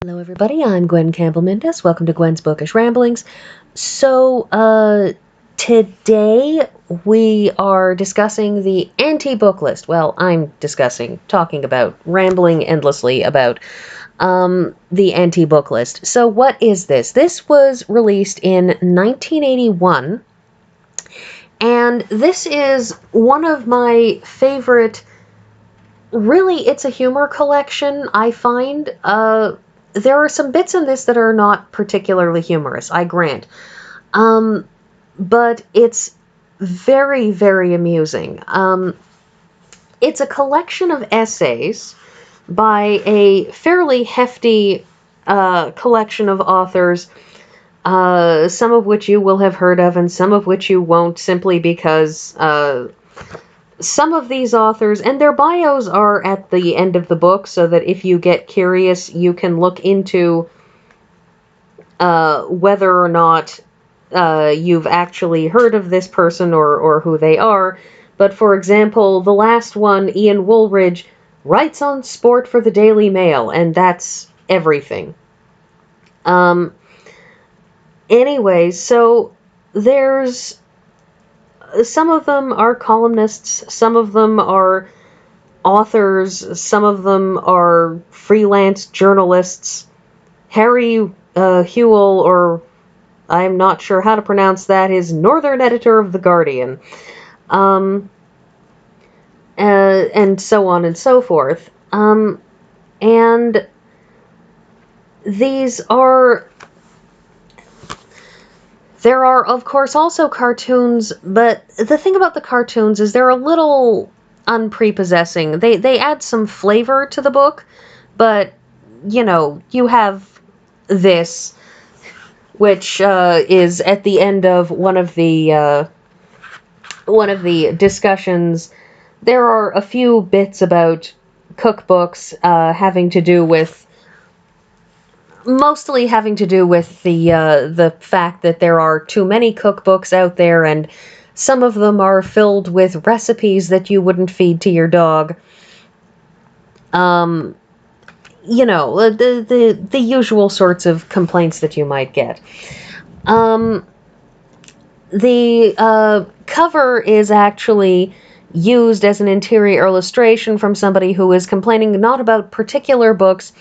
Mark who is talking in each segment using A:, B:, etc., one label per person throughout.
A: Hello, everybody. I'm Gwen Campbell Mendes. Welcome to Gwen's Bookish Ramblings. Today we are discussing the anti-book list. Well, I'm talking about, rambling endlessly about the anti-book list. So, what is this? This was released in 1981, and this is one of my favorite. Really, it's a humor collection, I find. There are some bits in this that are not particularly humorous, I grant. But it's very, very amusing. It's a collection of essays by a fairly hefty collection of authors, some of which you will have heard of and some of which you won't, simply because some of these authors, and their bios are at the end of the book, so that if you get curious, you can look into whether or not you've actually heard of this person or who they are. But for example, the last one, Ian Woolridge, writes on sport for the Daily Mail, and that's everything. Anyway, so there's some of them are columnists, some of them are authors, some of them are freelance journalists. Harry Hewell, or I'm not sure how to pronounce that, is Northern editor of The Guardian. And so on and so forth. And these are... There are, of course, also cartoons, but the thing about the cartoons is they're a little unprepossessing. They add some flavor to the book, but, you have this, which is at the end of one of the discussions. There are a few bits about cookbooks mostly having to do with the fact that there are too many cookbooks out there, and some of them are filled with recipes that you wouldn't feed to your dog. The usual sorts of complaints that you might get. The cover is actually used as an interior illustration from somebody who is complaining not about particular books,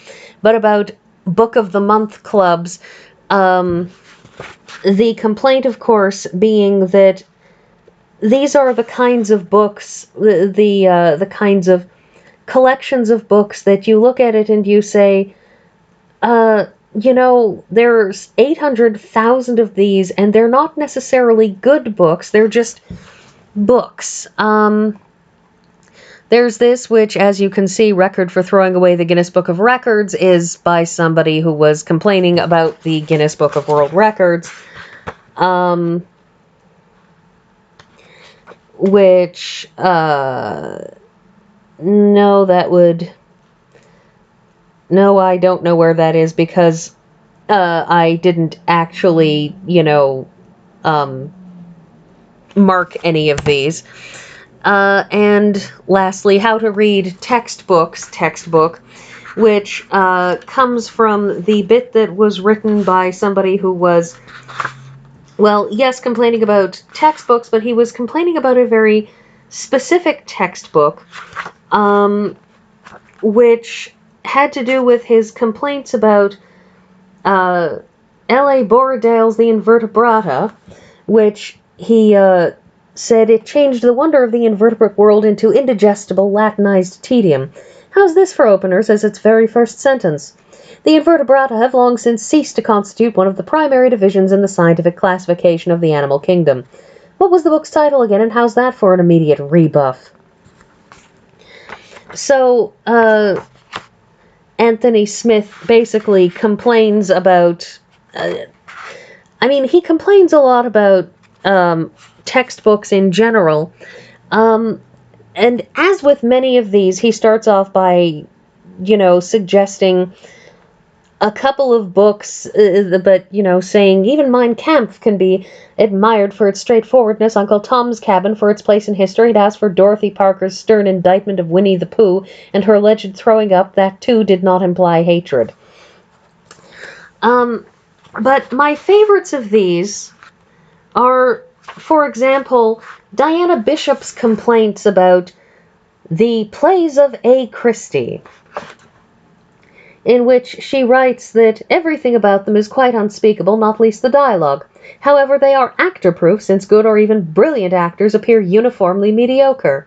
A: but about Book of the Month clubs. The complaint, of course, being that these are the kinds of books, the kinds of collections of books that you look at it and you say, there's 800,000 of these, and they're not necessarily good books, they're just books. There's this, which, as you can see, record for throwing away the Guinness Book of Records, is by somebody who was complaining about the Guinness Book of World Records. Which, no, I don't know where that is, because I didn't actually, mark any of these. And lastly, How to Read textbook, which comes from the bit that was written by somebody who was, well, yes, complaining about textbooks, but he was complaining about a very specific textbook, which had to do with his complaints about L.A. Borradaille's The Invertebrata, which he said it changed the wonder of the invertebrate world into indigestible Latinized tedium. How's this for openers as its very first sentence? The invertebrata have long since ceased to constitute one of the primary divisions in the scientific classification of the animal kingdom. What was the book's title again, and how's that for an immediate rebuff? So, Anthony Smith basically complains about... he complains a lot about textbooks in general. And as with many of these, he starts off by, suggesting a couple of books, but, saying even Mein Kampf can be admired for its straightforwardness, Uncle Tom's Cabin for its place in history, and as for Dorothy Parker's stern indictment of Winnie the Pooh and her alleged throwing up, that too did not imply hatred. But my favorites of these are, for example, Diana Bishop's complaints about the plays of A. Christie, in which she writes that everything about them is quite unspeakable, not least the dialogue. However, they are actor-proof, since good or even brilliant actors appear uniformly mediocre.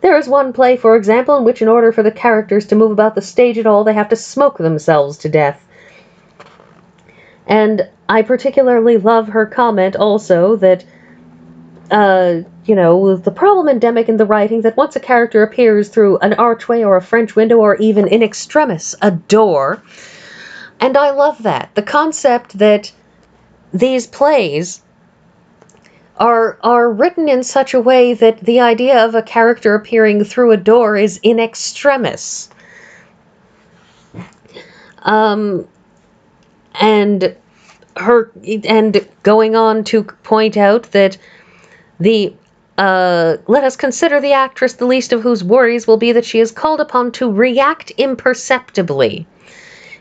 A: There is one play, for example, in which in order for the characters to move about the stage at all, they have to smoke themselves to death. And I particularly love her comment also that, the problem endemic in the writing that once a character appears through an archway or a French window or even in extremis, a door. And I love that. The concept that these plays are written in such a way that the idea of a character appearing through a door is in extremis. And going on to point out that let us consider the actress, the least of whose worries will be that she is called upon to react imperceptibly.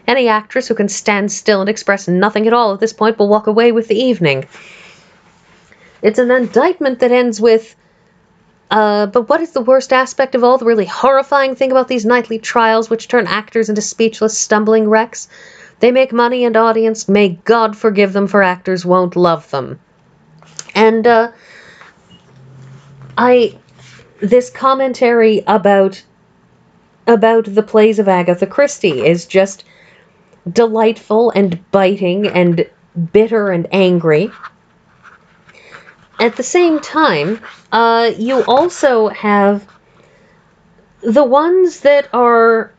A: Any actress who can stand still and express nothing at all at this point will walk away with the evening. It's an indictment that ends with, but what is the worst aspect of all? The really horrifying thing about these nightly trials which turn actors into speechless, stumbling wrecks? They make money and audience. May God forgive them, for actors won't love them. And, this commentary about the plays of Agatha Christie is just delightful and biting and bitter and angry. At the same time, you also have the ones that are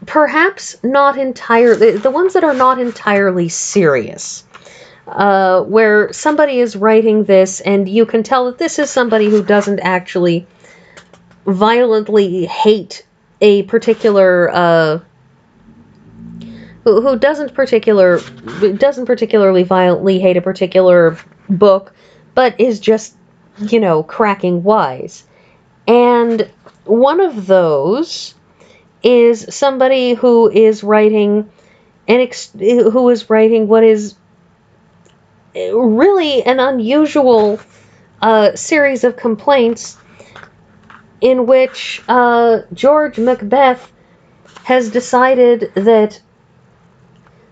A: perhaps not entirely, the ones that are not entirely serious. Where somebody is writing this and you can tell that this is somebody who doesn't actually violently hate a particular, who doesn't particularly violently hate a particular book, but is just, cracking wise. And one of those is somebody who is writing what is really an unusual series of complaints in which George Macbeth has decided that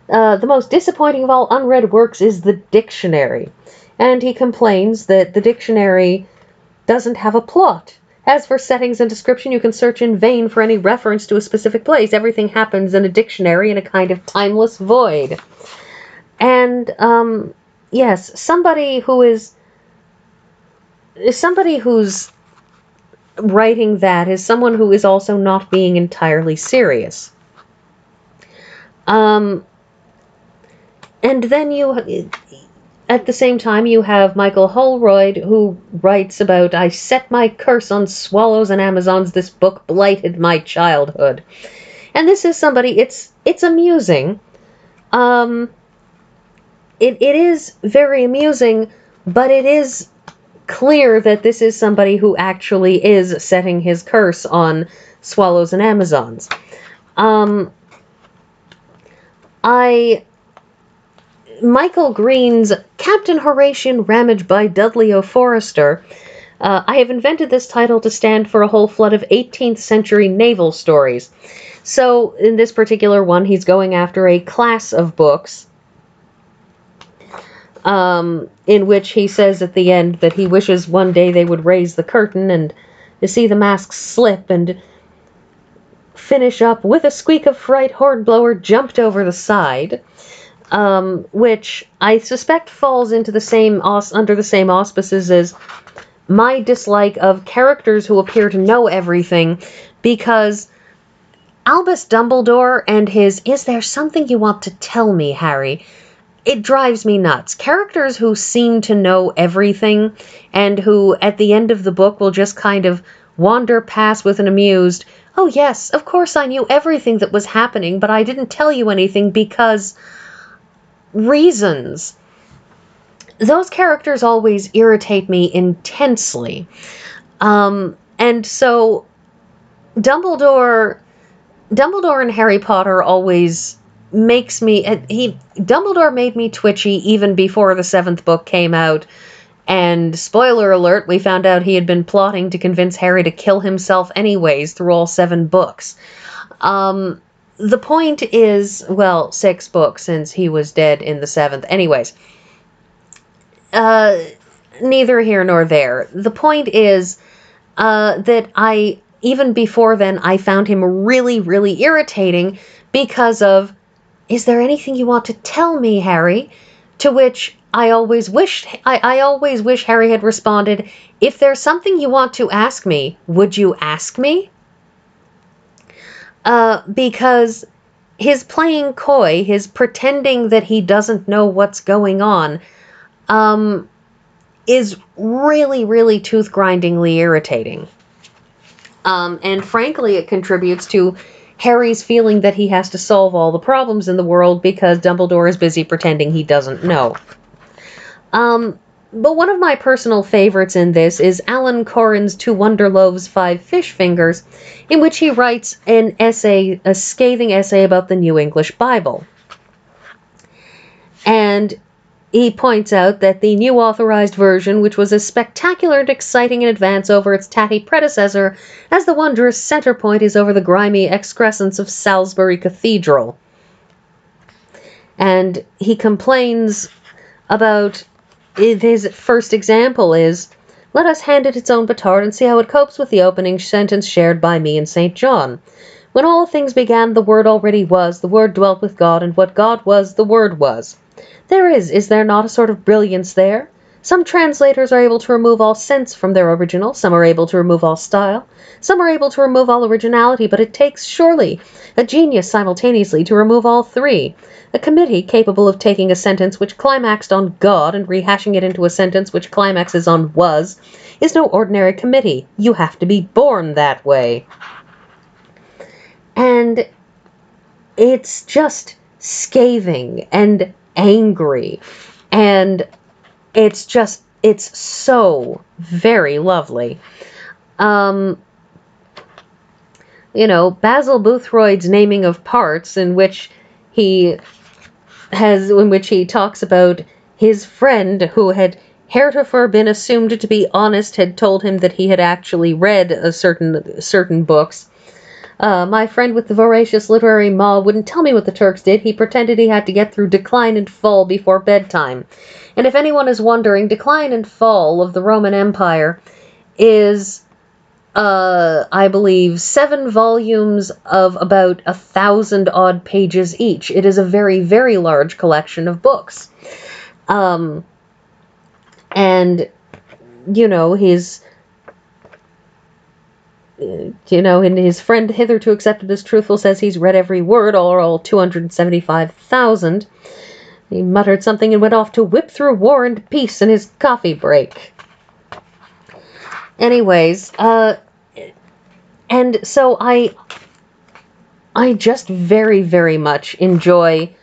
A: the most disappointing of all unread works is the dictionary. And he complains that the dictionary doesn't have a plot. As for settings and description, you can search in vain for any reference to a specific place. Everything happens in a dictionary in a kind of timeless void. And, yes, somebody who's writing that is someone who is also not being entirely serious. And then at the same time, you have Michael Holroyd, who writes about, I set my curse on swallows and Amazons, this book blighted my childhood. And this is somebody, it's amusing. It is very amusing, but it is clear that this is somebody who actually is setting his curse on swallows and Amazons. Michael Green's Captain Horatian Ramage by Dudley O. Forrester. I have invented this title to stand for a whole flood of 18th century naval stories. So, in this particular one, he's going after a class of books in which he says at the end that he wishes one day they would raise the curtain and to see the masks slip and finish up with a squeak of fright, Hornblower jumped over the side. Which I suspect falls into under the same auspices as my dislike of characters who appear to know everything, because Albus Dumbledore and his "Is there something you want to tell me, Harry?" It drives me nuts. Characters who seem to know everything and who at the end of the book will just kind of wander past with an amused, "Oh yes, of course I knew everything that was happening, but I didn't tell you anything because reasons." Those characters always irritate me intensely. And so Dumbledore and Harry Potter always Dumbledore made me twitchy even before the 7th book came out. And spoiler alert, we found out he had been plotting to convince Harry to kill himself anyways through all 7 books. The point is, well, 6 books since he was dead in the 7th. Anyways, neither here nor there. The point is that even before then, I found him really, really irritating because of, is there anything you want to tell me, Harry? To which I always wish Harry had responded, if there's something you want to ask me, would you ask me? Because his playing coy, his pretending that he doesn't know what's going on, is really, really tooth-grindingly irritating. And frankly, it contributes to Harry's feeling that he has to solve all the problems in the world because Dumbledore is busy pretending he doesn't know. But one of my personal favorites in this is Alan Coren's To Wonderlove's 5 Fish Fingers, in which he writes an essay, a scathing essay about the New English Bible. And he points out that the new authorized version, which was as spectacular and exciting an advance over its tatty predecessor as the wondrous center point is over the grimy excrescence of Salisbury Cathedral. And he complains about, his first example is, let us hand it its own petard and see how it copes with the opening sentence shared by me in St. John. When all things began, the Word already was, the Word dwelt with God, and what God was, the Word was. There is there not a sort of brilliance there? Some translators are able to remove all sense from their original, some are able to remove all style, some are able to remove all originality, but it takes, surely, a genius simultaneously to remove all three. A committee capable of taking a sentence which climaxed on God and rehashing it into a sentence which climaxes on was is no ordinary committee. You have to be born that way. And it's just scathing and angry, and it's so very lovely. Basil Boothroyd's Naming of Parts, in which he talks about his friend who had heretofore been assumed to be honest, had told him that he had actually read certain books. My friend with the voracious literary maw wouldn't tell me what the Turks did. He pretended he had to get through Decline and Fall before bedtime. And if anyone is wondering, Decline and Fall of the Roman Empire is, I believe, 7 volumes of about 1,000-odd pages each. It is a very, very large collection of books. And, and his friend hitherto accepted as truthful says he's read every word, or all 275,000. He muttered something and went off to whip through War and Peace in his coffee break. Anyways, and so I just very, very much enjoy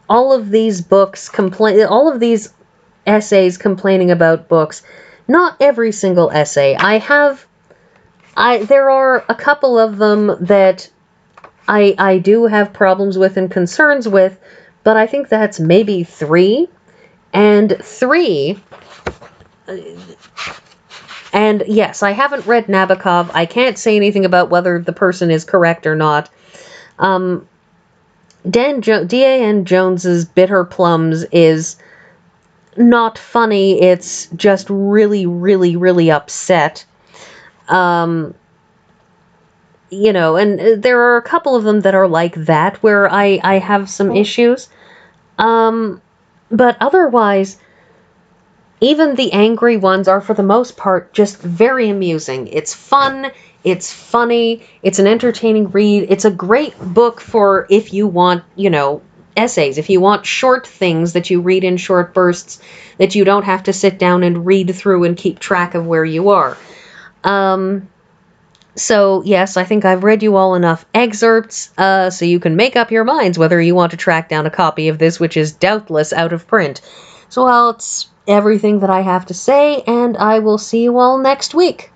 A: all of these books, all of these essays complaining about books. Not every single essay. There are a couple of them that I do have problems with and concerns with, but I think that's maybe 3. And 3... And yes, I haven't read Nabokov. I can't say anything about whether the person is correct or not. D.A.N. Jones's Bitter Plums is not funny. It's just really, really, really upset. And there are a couple of them that are like that, where I have some issues. But otherwise, even the angry ones are, for the most part, just very amusing. It's fun, it's funny, it's an entertaining read. It's a great book for if you want, essays. If you want short things that you read in short bursts, that you don't have to sit down and read through and keep track of where you are. So, yes, I think I've read you all enough excerpts, so you can make up your minds whether you want to track down a copy of this, which is doubtless out of print. So, it's everything that I have to say, and I will see you all next week.